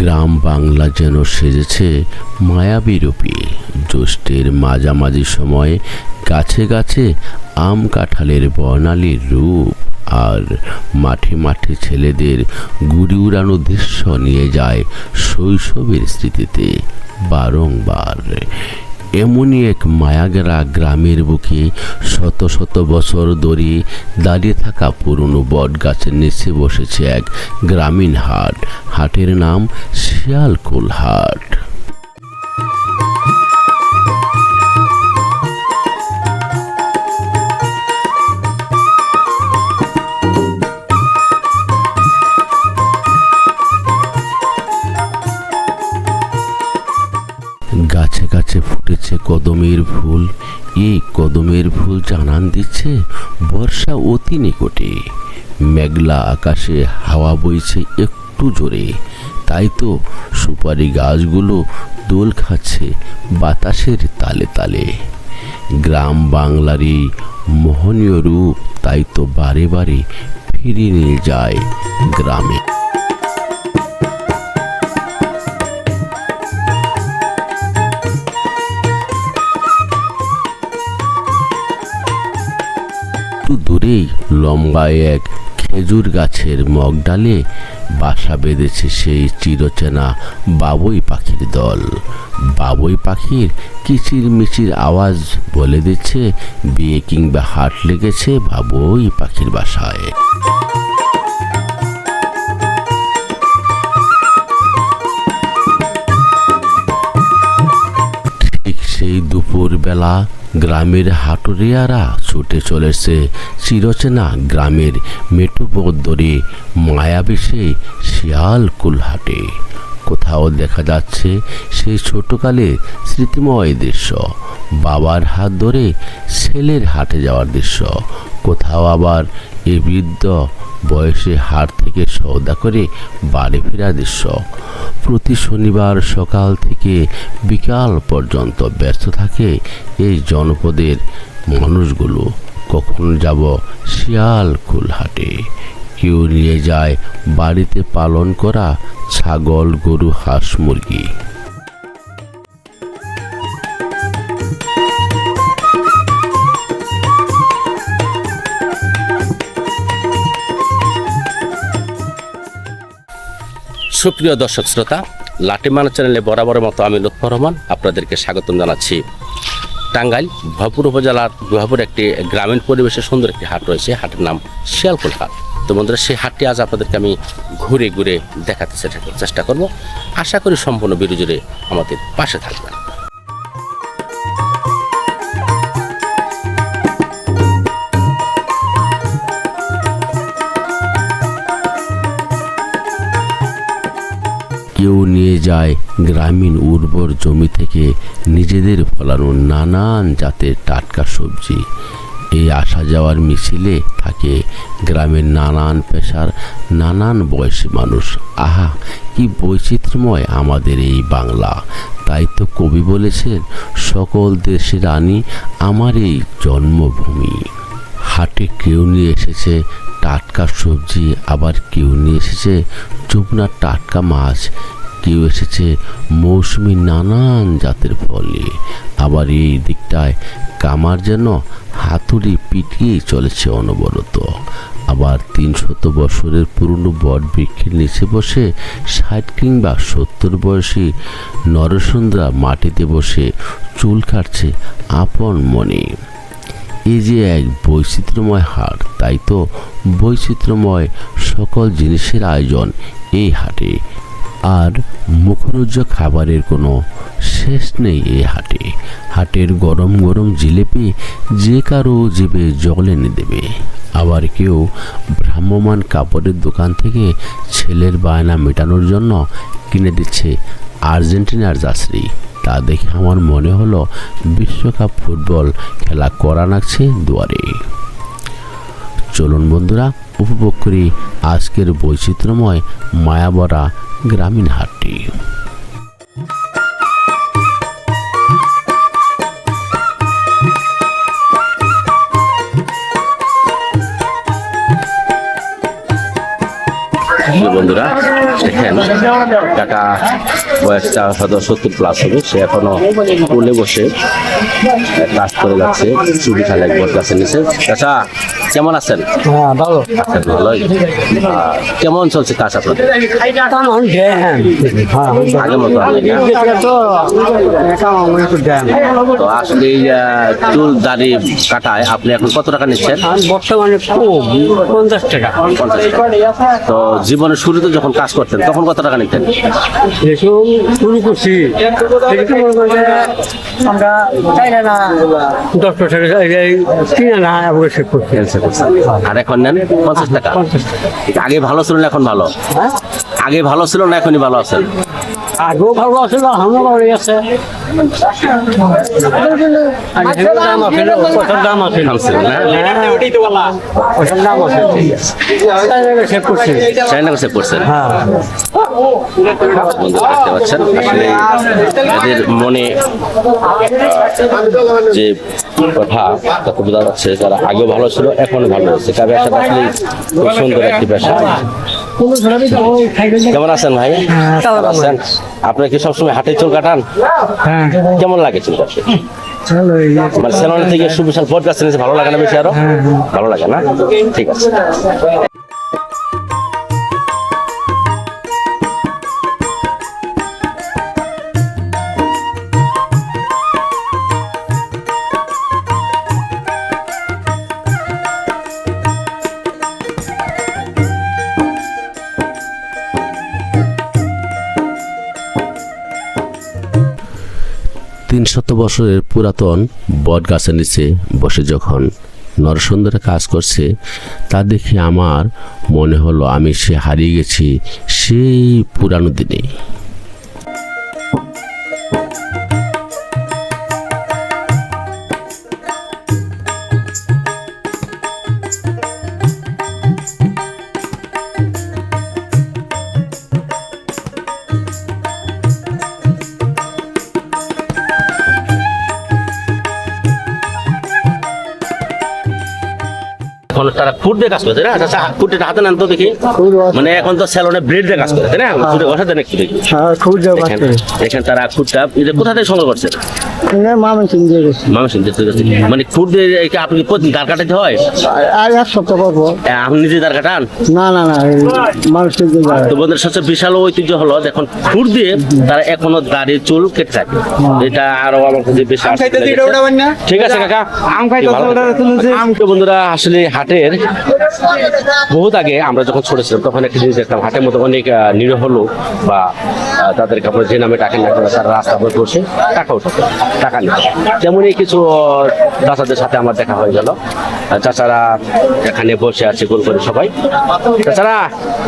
গ্রাম বাংলা যেন সেজেছে মায়াবী রূপে। জ্যৈষ্ঠের মাঝামাঝি সময়ে গাছে গাছে আম কাঁঠালের বর্ণালীর রূপ, আর মাঠে মাঠে ছেলেদের গুড়ি উড়ানো দৃশ্য নিয়ে যায় শৈশবের স্মৃতিতে বারংবার। এমনই এক মায়াগেরা গ্রামের বুকে শত শত বছর ধরে দাঁড়িয়ে থাকা পুরনো বট গাছের নিচে বসেছে এক গ্রামীণ হাট। হাটের নাম শিয়ালকুল হাট। গাছে গাছে ফুটেছে কদমের ফুল। এই কদমের ফুল জানান দিচ্ছে বর্ষা অতি নিকটে। মেঘলা আকাশে হাওয়া বইছে একটু জোরে, তাই তো সুপারি গাছগুলো দোল খাচ্ছে বাতাসের তালে তালে। গ্রাম বাংলার এই মোহনীয় রূপ তাই তো বারে বারে ফিরিয়ে নিয়ে যায় গ্রামে। দূরেই লম্বা এক খেজুর গাছের মগডালে বাসা বেঁধেছে সেই চিরচেনা বাবুই পাখির দল। বাবুই পাখির কিচির মিচির আওয়াজ বলে দিচ্ছে বিয়ে কিংবা হাট লেগেছে বাবুই পাখির বাসায়। ঠিক সেই দুপুর বেলা গ্রামের হাটুরিয়ারা ছুটে চলেছে চিরচেনা গ্রামের মেঠোপথ ধরে মায়াবী সেই শিয়ালকুল হাটে। কোথাও দেখা যাচ্ছে সেই ছোটকালের স্মৃতিময় দৃশ্য, বাবার হাত ধরে ছেলের হাটে যাওয়ার দৃশ্য। কোথাও আবার এই বৃদ্ধ বয়সে হাট থেকে সওদা করে বাড়ি ফেরার দৃশ্য। প্রতি শনিবার সকাল থেকে বিকাল পর্যন্ত ব্যস্ত থাকে এই জনপদের মানুষগুলো। কখন যাব শিয়ালকুল হাটে? কেউ নিয়ে যায় বাড়িতে পালন করা ছাগল, গরু, হাঁস, মুরগি। সুপ্রিয় দর্শক শ্রোতা, লাটিমানা চ্যানেলে বরাবরের মতো আমি লুৎফর রহমান আপনাদেরকে স্বাগতম জানাচ্ছি। টাঙ্গাইল ভয়পুর উপজেলার ভয়পুর একটি গ্রামীণ পরিবেশে সুন্দর একটি হাট রয়েছে, হাটের নাম শিয়ালকুল হাট। তো বন্ধুরা, সেই হাটটি আজ আপনাদেরকে আমি ঘুরে ঘুরে দেখাতে চেষ্টা করব। আশা করি সম্পূর্ণ ভিডিও জুড়ে আমাদের পাশে থাকবেন। কেউ নিয়ে যায় গ্রামীণ উর্বর জমি থেকে নিজেদের ফলানো নানান জাতের টাটকা সবজি। এই আসা যাওয়ার মিছিলে থাকে গ্রামের নানান পেশার নানান বয়সী মানুষ। আহা, কি বৈচিত্র্যময় আমাদের এই বাংলা! তাই তো কবি বলেছেন, সকল দেশের রানী আমার এই জন্মভূমি। হাটে কেউ নিয়ে এসেছে টাটকা সবজি, আবার কেউ নিয়ে এসেছে যমুনা টাটকা মাছ, কেউ এসেছে মৌসুমি নানান জাতের ফলে। আবার এই দিকটায় কামার যেন হাতুড়ি পিটিয়েই চলেছে অনবরত। আবার 300 বছরের পুরনো বট বৃক্ষের নিচে বসে 60 কিংবা 70 বয়সী নরসুন্দরা মাটিতে বসে চুল কাটছে আপন মনে। এই যে এক বৈচিত্র্যময় হাট, তাই তো বৈচিত্র্যময় সকল জিনিসের আয়োজন এই হাটে। আর মুখরোচক খাবারের কোনো শেষ নেই এই হাটে। হাটের গরম গরম জিলেপি যে কারো জিভে জল এনে দেবে। আবার কেউ ভ্রাম্যমান কাপড়ের দোকান থেকে ছেলের বায়না মেটানোর জন্য কিনে দিচ্ছে আর্জেন্টিনার জার্সি। তা দেখে আমার মনে হলো বিশ্বকাপ ফুটবল খেলা করা নাগছে দুয়ারে। চলুন বন্ধুরা, উপভোগ করি আজকের বৈচিত্র্যময় মায়াবরা গ্রামীণ হাটটি। প্রিয় বন্ধুরা, দেখেন কাকা বয়সটা হয়তো 70+ হবে, সে এখনো কোলে বসে কাজ করে যাচ্ছে বিশাল এক বট গাছের নিচে। চাচা কেমন আছেন? হ্যাঁ ভালো। আছেন ভালোই। কেমন চলছে কাজ আপনাদের? আগের মতো আর নেই না? তো আসলে এই চুল দাড়ি কাটায় আপনি এখন কত টাকা নিচ্ছেন? বর্তমানে খুব 50 টাকা। 50 টাকা। তো জীবনের শুরুতে যখন কাজ করতেন তখন কত টাকা নিতেন? এসব শুরু করছি এটা মনে করেন যে আমরা চাই না 10 টাকা 3 না অবশ্যই করছি। আর এখন নেন 50 টাকা। 50 টাকা। আগে ভালো ছিল না এখন ভালো? আগে ভালো ছিল না এখনই ভালো আছেন? আগেও ভালো আছে, আমরা ভালো আছে। দাম আছে, কত দাম আছে? থামছেন না? কত দাম আছে? সেভ করছি। চাইনা কাছে পড়ছেন। হ্যাঁ বন্ধু দেখতে পাচ্ছেন আসলে এদের মনে যে কথা তাতে বোঝা যাচ্ছে যারা আগেও ভালো ছিল এখনো ভালো আছে। তবে ব্যবসাটা আসলে খুব সুন্দর একটি ব্যবসা। কেমন আছেন ভাই? ভালো আছেন? আপনি কি সবসময় হাটে চুল কাটান? হ্যাঁ কেমন লাগে চুল কাটতে? চলো মানে সেলুন থেকে সুবিশাল বট গাছ নিয়েছে, ভালো লাগে না বেশি? আরো ভালো লাগে না? ঠিক আছে। শত বছরের পুরাতন বট গাছের নিচে বসে যখন নরসুন্দরে কাজ করছে তা দেখে আমার মনে হলো আমি সে হারিয়ে গেছি সেই পুরানো দিনে। এখন তারা ফুট দিয়ে কাজ করছে না? আচ্ছা ফুটটা হাতে নেন তো দেখি। মানে এখন তো স্যালনে ব্লেড দিয়ে কাজ করে, তাই না? ফুটে বসা দেন একটু দেখি। দেখেন তারা ফুটটা কোথা থেকে সংগ্রহ করছে? মানে ফুট দিয়ে আপনি প্রতিদিন দাঁড় কাটাতে হয়? এক সপ্তাহ পর। আপনি নিজে দাঁড় কাটান? না না না, মানুষের তো বন্ধুদের সবচেয়ে বিশাল ঐতিহ্য হলো দেখুন ফুট দিয়ে তারা এখনো দাড়ি চুল কেটে থাকে। এটা আরো আমার কাছে বেশ ঠিক আছে কাকা। তো বন্ধুরা আসলে হাটের বহুত আগে আমরা যখন ছোট ছিলাম তখন একটা জিনিস দেখতাম, হাটের মধ্যে অনেক নিরীহ লোক বা তাদেরকে আপনার যে নামে টাকা না তারা রাস্তা পথে বসে টাকা উঠাতো, টাকা নিত। তেমনই কিছু চাচাদের সাথে আমার দেখা হয়ে গেল। চাচারা এখানে বসে আছে গোল করে সবাই। চাচারা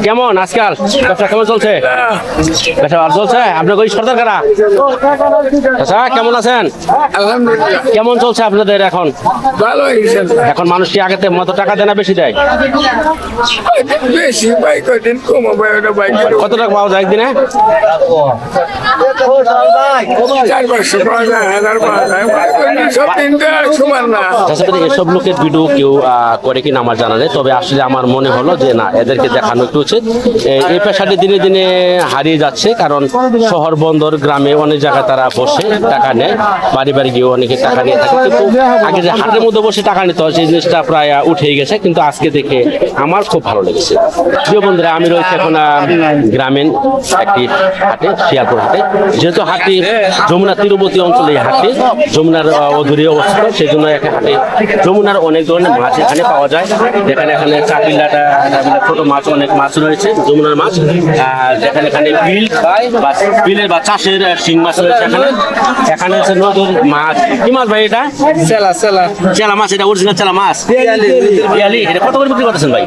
কেমন আজকাল ব্যবসা কেমন চলছে? ব্যবসা ভালো চলছে? আপনার ওই সর্দার কারা? চাচা কেমন আছেন? কেমন চলছে আপনাদের এখন? ভালো এখন মানুষ কি আগেতে মতো টাকা দেয় না বেশি দেয়? বেশি ভাই কদিন কম কত টাকা পাওয়া যায় একদিনে? 400 পাওয়া যায়, 1000 পাওয়া যায়, সব দিন তো আর সমান না। এসব লোকের ভিডিও কেউ করে কিনা আমার জানা নেই, তবে আসলে আমার মনে হলো যে না এদেরকে দেখানো একটু উচিত। এই পেশাটি দিনে দিনে হারিয়ে যাচ্ছে, কারণ শহর বন্দর গ্রামে অনেক জায়গায় তারা বসে টাকা নেয়, বাড়ি বাড়ি গিয়ে অনেকে টাকা নিয়ে থাকে। কিন্তু আগে যে হাটের মধ্যে বসে টাকা নিতে হয় সেই জিনিসটা প্রায় উঠেই গেছে, কিন্তু আজকে দেখে আমার খুব ভালো লেগেছে। প্রিয় বন্ধুরা, আমি রয়েছে এখন গ্রামীণ একটি হাটে, শিয়ালপুর হাটে। যেহেতু হাটটি যমুনা তীরবর্তী অঞ্চলে এই হাটটি যমুনার অদূরে অবস্থিত, সেই জন্য একটা হাটে যমুনার অনেক ধরনের মাছ এখানে পাওয়া যায়। যেখানে এখানে চাপিলাটা ছোট মাছ, অনেক মাছ রয়েছে যমুনার মাছ। যেখানে এখানে বিলের বা চাষের শিং মাছ রয়েছে। এখানে হচ্ছে নদীর মাছ। কি মাছ ভাই এটা? চেলা মাছ। এটা অরিজিনাল চেলা মাছ। পিয়ালি। এটা কত করে বিক্রি করতেছেন ভাই?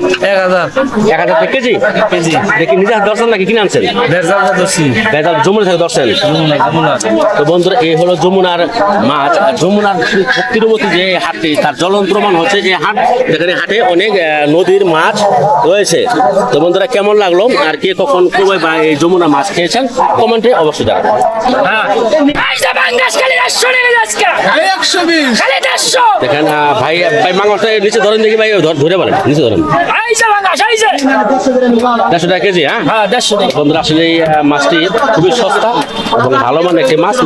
1000 টাকা কেজি। দেখি নিজে দর্শন নাকি কিনে আনছেন? যমুনা থেকে দর্শন। তো বন্ধুরা, এই হলো যমুনার মাছ। যমুনার তীরবর্তী যে হাটটি তার জ্বলন্ত প্রমাণ হচ্ছে হচ্ছে এই হাট, যেখানে হাটে অনেক নদীর মাছ রয়েছে। তো বন্ধুরা কেমন লাগলো আর কে কখন কবে বা এই যমুনা মাছ খেয়েছেন কমেন্টে অবশ্যই জানাবেন। দেখেন ভাই ভাই মাংসটা নিচে ধরেন দেখি ভাই, ধরে বলেন নিচে ধরেন। 150 টাকা কেজি। হ্যাঁ বন্ধুরা আসলে এই মাছটি খুবই সস্তা এবং ভালো মানের একটি মাছ।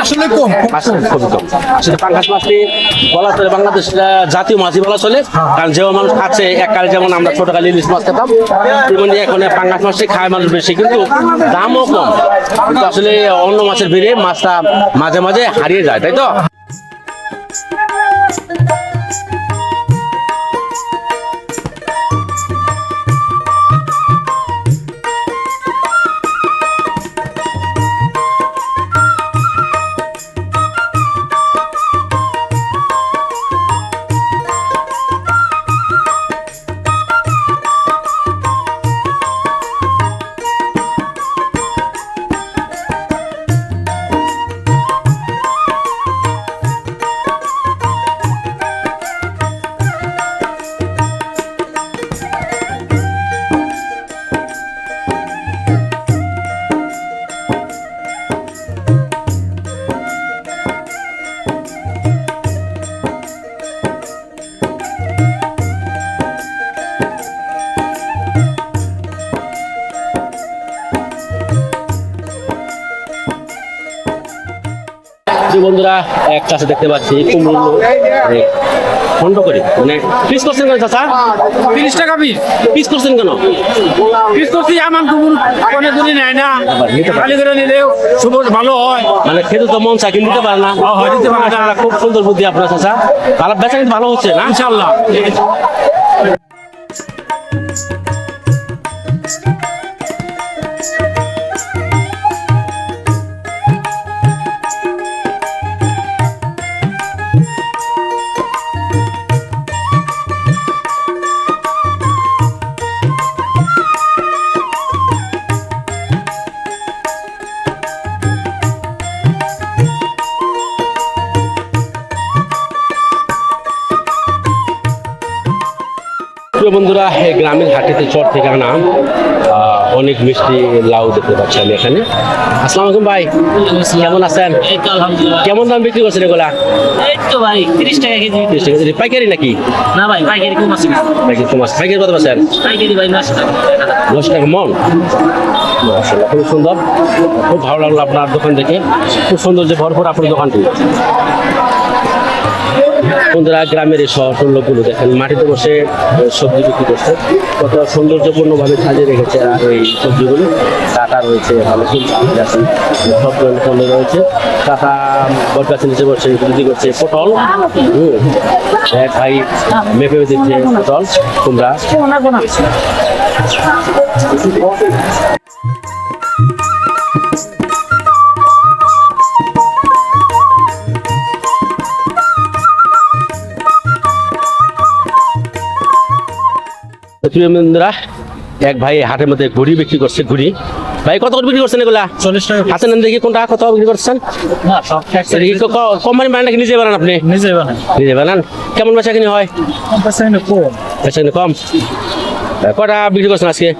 আসলে খুবই কম। আসলে পাঙ্গাস মাছটি বলা চলে বাংলাদেশ জাতীয় মাছই বলা চলে, কারণ যেমন মানুষ খাচ্ছে এককালে যেমন আমরা ছোটকালে ইলিশ মাছ খেতাম, তেমনি এখন পাঙ্গাস মাছটি খায় মানুষ বেশি, কিন্তু দামও কম। কিন্তু আসলে অন্য মাছের ভিড়ে মাছটা মাঝে মাঝে হারিয়ে যায়, তাই তো? বন্ধুরা এক কাছে দেখতে পাচ্ছি কুমড়ো খন্ড করে, মানে পিস করছেন কেন চাচা? 30 টাকা পিস করছেন কেন? পিস করছি আমার কুকুর অনেক দূরে নেয় না, খালি করে নিলেও সবুজ ভালো হয়। মানে খেতে তো মন চাই কিন্তু দিতে পারে না। দিতে পারে না। খুব সুন্দর বুদ্ধি আপনার চাচা, ভালো বেচা কিন্তু ভালো হচ্ছে না ইনশাআল্লাহ। প্রিয় বন্ধুরা, এই গ্রামের হাটেতে চর থেকে আনা অনেক মিষ্টি লাউ দেখতে পাচ্ছি আমি এখানে। আসসালামু আলাইকুম ভাই, কেমন আছেন? কেমন দাম বিক্রি করছেন এগুলা? এই তো ভাই 30 টাকা কেজি। 30 টাকা কেজি। পাইকারি নাকি? না ভাই পাইকারি কম আছে। পাইকারি কম আছে। পাইকারি কত পাচ্ছেন? পাইকারি ভাই 9 টাকা। 10 টাকা মন। মাশাআল্লাহ, খুব সুন্দর, খুব ভালো লাগলো আপনার দোকান দেখে। খুব সুন্দর যে ভরপুর আপনার দোকানটি। বন্ধুরা গ্রামের এই শহর লোকগুলো দেখেন মাটিতে বসে সবজি বিক্রি করছে, কত সৌন্দর্যপূর্ণভাবে সাজিয়ে রেখেছে। আর ওই সবজিগুলো কাটা রয়েছে, ভালো ফুল আছে, সব ধরনের পণ্য রয়েছে। কাটা বট গাছের নিচে বসে বিক্রি করছে পটল। এক ভাই মেপে দিচ্ছে পটল, কুমড়া। বন্ধুরা এক ভাই হাটের মধ্যে ঘুড়ি বিক্রি করছে। ঘুড়ি ভাই কত করে বিক্রি করছেন এগুলা? 40 টাকা। হাতের নাম দেখি কোনটা কত বিক্রি করছেন? না সব কোম্পানি বানান নাকি নিজে বানান? আপনি নিজে বানাই। নিজে বানান। কেমন বেচা কিনি হয়? বেচা কিনি কম। কটা বিক্রি করছেন আজকে?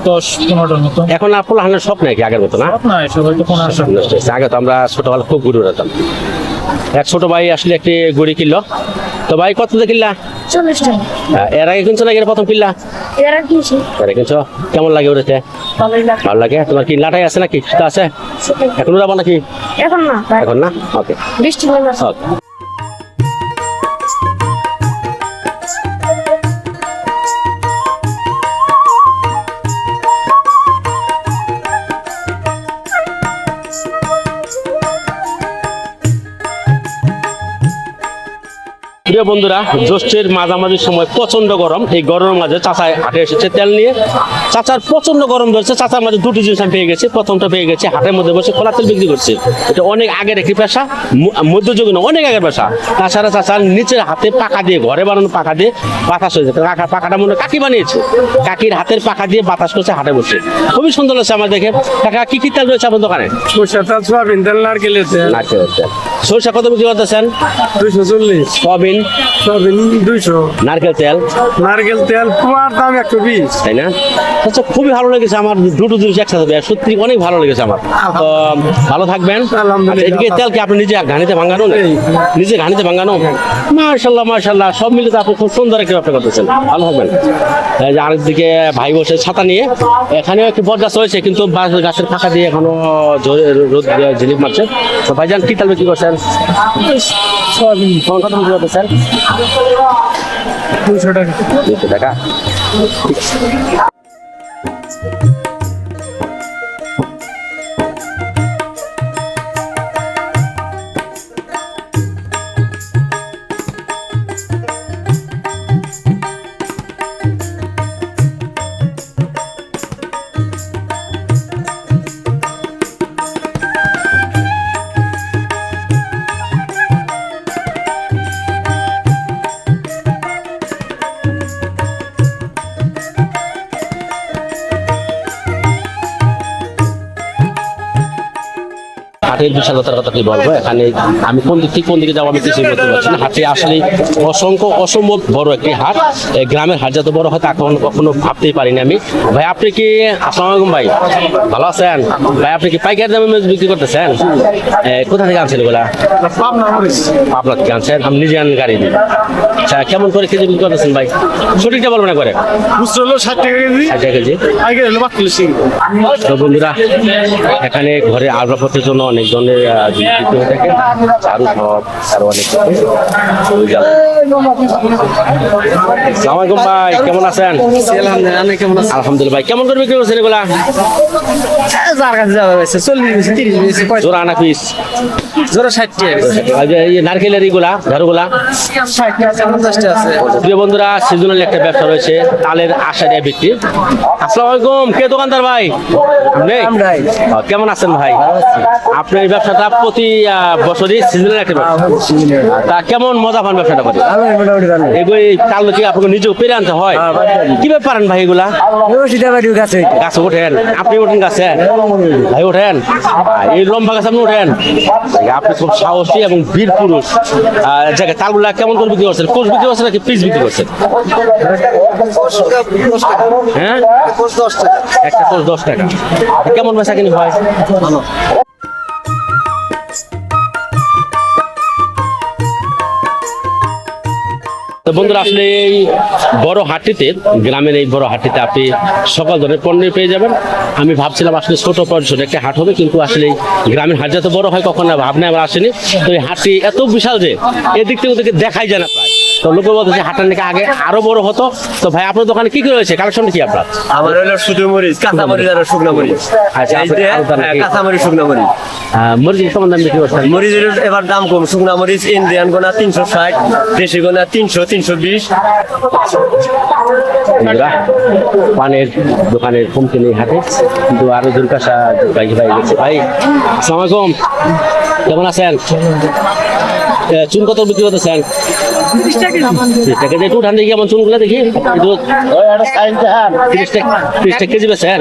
10-15টার মতো। এখন আর পোলা হানের শখ নাকি আগের মতো না? না সবাই তো কোনো আসে না। আগে তো আমরা ছোটবেলা খুব ঘুরে বেড়াতাম। এক ছোট ভাই আসলে একটি ঘুড়ি কিনলো। তো ভাই কত দিয়ে কিনলা? 40 টাকা। এর আগে কিনছো নাকি প্রথম কিনলা? এর আগে কিনছি। এর কিনছো, কেমন লাগে ওটাতে? ভালোই লাগে। ভালো লাগে। তোমার কি লাটাই আছে নাকি? সেটা আছে এখন যাবো নাকি? এখন না ভাই, এখন না, ওকে বৃষ্টি নেমে আসছে। ওকে। প্রিয় বন্ধুরা, জ্যৈষ্ঠের মাঝামাঝি সময় প্রচন্ড গরম। এই গরমের মাঝে চাচাই হাটে এসেছে তেল নিয়ে। চাচার প্রচন্ড গরম ধরছে, চাচার মাঝে দুটি জিনিস আমি পেয়ে গেছি। প্রথমটা পেয়ে গেছি হাটের মধ্যে বসে খোলা তেল বিক্রি করছে। এটা অনেক আগের একটি পেশা, মধ্যযুগীন অনেক আগের পেশা। তাছাড়া চাচার নিচের হাতে পাকা দিয়ে, ঘরে বানানো পাকা দিয়ে বাতাস হয়েছে। পাকাটা মনে হয় কাকি বানিয়েছে, কাকির হাতের পাকা দিয়ে বাতাস করছে হাটে বসে। খুবই সুন্দর লাগছে আমার দেখে। কাকা কি কি তেল রয়েছে আপনার দোকানে? সরষা তেল, সয়াবিন তেল, নারকেলের তেল। নারকেলের তেল। সরষা কত বিক্রি করতেছেন? 240, সয়াবিন, সয়াবিন 200, নারকেল তেল, নারকেল তেল পুয়ার দাম 120। তাই না? আচ্ছা, খুবই ভালো লেগেছে আমার দুটো জিনিস একসাথে পেয়ে। সত্যি অনেক ভালো লেগেছে আমার। তো ভালো থাকবেন। আলহামদুলিল্লাহ। এদিকে তেল কি আপনি নিজে ঘানিতে ভাঙানো? নিজে ঘানিতে ভাঙানো? মাশাল্লাহ মাশাল্লাহ, সব মিলে তো আপনি খুব সুন্দর একটা ব্যবসা করতেছেন। ভালো থাকবেন। এই যে আরেকদিকে ভাই বসে ছাতা নিয়ে, এখানেও একটি বট গাছ রয়েছে কিন্তু গাছের ফাঁকা দিয়ে এখনো রোদ ঝিলিক মারছে। তো ভাইজান কি তেল বিক্রি করছেন? সয়াবিন কত বিক্রি করতেছেন? 200 টাকা। 200 টাকা। হাটের বিশালতার কথা কি বলবো, এখানে আমি কোন দিক থেকে কোন দিকে যাবো আমি কিছুই বলতে পারছি না। হাটে আসলে অসম্ভব বড় একটি হাট। এই গ্রামের হাট যত বড় হয় তা কখনো ভাবতেই পারিনি আমি। ভাই আপনি কি, আসসালামু আলাইকুম ভাই, ভালো আছেন? ভাই আপনি কি পাইকারি দামে মাছ বিক্রি করতেছেন? কোথা থেকে আনছেন এগুলা? পাবনা থেকে আনছেন? আমি নিজে আনেন গাড়ি দিয়ে। আচ্ছা, কেমন করে কেজি বিক্রি করতেছেন ভাই? সঠিকটা বলবেন না করে। খুচরো হলো 60 টাকা কেজি, 60 টাকা কেজি। পাইকারি হলো 42। তো বন্ধুরা, এখানে ঘরে আসবাবপত্রের জন্য অনেক ধরনের জিনিস বিক্রি হয়ে থাকে, চারু সব আরো অনেক কিছু। আসসালামু আলাইকুম ভাই, কেমন আছেন? আলহামদুলিল্লাহ, কেমন আছেন? আলহামদুলিল্লাহ ভাই, কেমন করে বিক্রি করছেন এগুলা? যার কাছে যাওয়া হয়েছে 40, 30, জোড়া না পিস? জোড়া 60 টাকা। এই নারকেলের এইগুলা, ঝাড়ুগুলা? 60 টাকা, 50 টাকা আছে। প্রিয় বন্ধুরা, সিজনাল একটা ব্যবসা রয়েছে তালের আশারিয়া বিক্রি। আসসালামু আলাইকুম, কে দোকানদার ভাই? আমরাই। কেমন আছেন ভাই? আপনার এই ব্যবসাটা প্রতি বছরই সিজনাল একটা ব্যবসা, তা কেমন মজা পান ব্যবসাটা করে? মোটামুটি ভালো। এগুলো তাল কি আপনাকে নিজেও পেরে আনতে হয়? কিভাবে পারেন ভাই এগুলা? সীতাবাড়ির কাছে গাছে ওঠেন? আপনি ওঠেন গাছে? ভাই ওঠেন? এই লম্বা গাছ আপনি ওঠেন? আপনি খুব সাহসী এবং বীর পুরুষ। জায়গায় তালগুলা কেমন করে বিক্রি করছেন? কোষ বিক্রি করছেন নাকি পিস বিক্রি করছেন? হ্যাঁ, একটা কোষ 10 টাকা। কেমন বেচা কিনি হয়? তো বন্ধুরা, আসলে এই বড় হাটটিতে, গ্রামের এই বড় হাটটিতে আপনি সকল ধরনের পণ্য পেয়ে যাবেন। আমি ভাবছিলাম আসলে ছোট পরিসরে একটা হাট হবে, কিন্তু আসলে গ্রামের হাট যত বড় হয় কখনো ভাবনা আমার আসেনি। তো এই হাটটি এত বিশাল যে এদিক থেকে ওদিকে দেখাই যায় না প্রায়। তো লোকে বলতেছে হাটটা নাকি আগে আরো বড় হতো। তো ভাই আপনার দোকানে কি কি রয়েছে, কালেকশন কি আপনার? আমার হলো শুধু মরিচ, কাঁচা মরিচ আর শুকনো মরিচ। আচ্ছা, এই যে, কাঁচা মরিচ, শুকনো মরিচ। মুরগি কেমন দাম বিক্রি করছেন? মরিচের এবার দাম কম। শুকনো মরিচ ইন্ডিয়ান গোনা 360, দেশি গোনা 300, 320। পানের দোকানের কমতে নেই হাটে, কিন্তু আরো দুর্গাসা ভাই গেছে। ভাই আসসালামু আলাইকুম, কেমন আছেন? চুন কত বিক্রি করতেছেন? 30 টাকা। একটু উঠান দেখি আমার চুনগুলো দেখি। 30 টাকা কেজি বেছেন?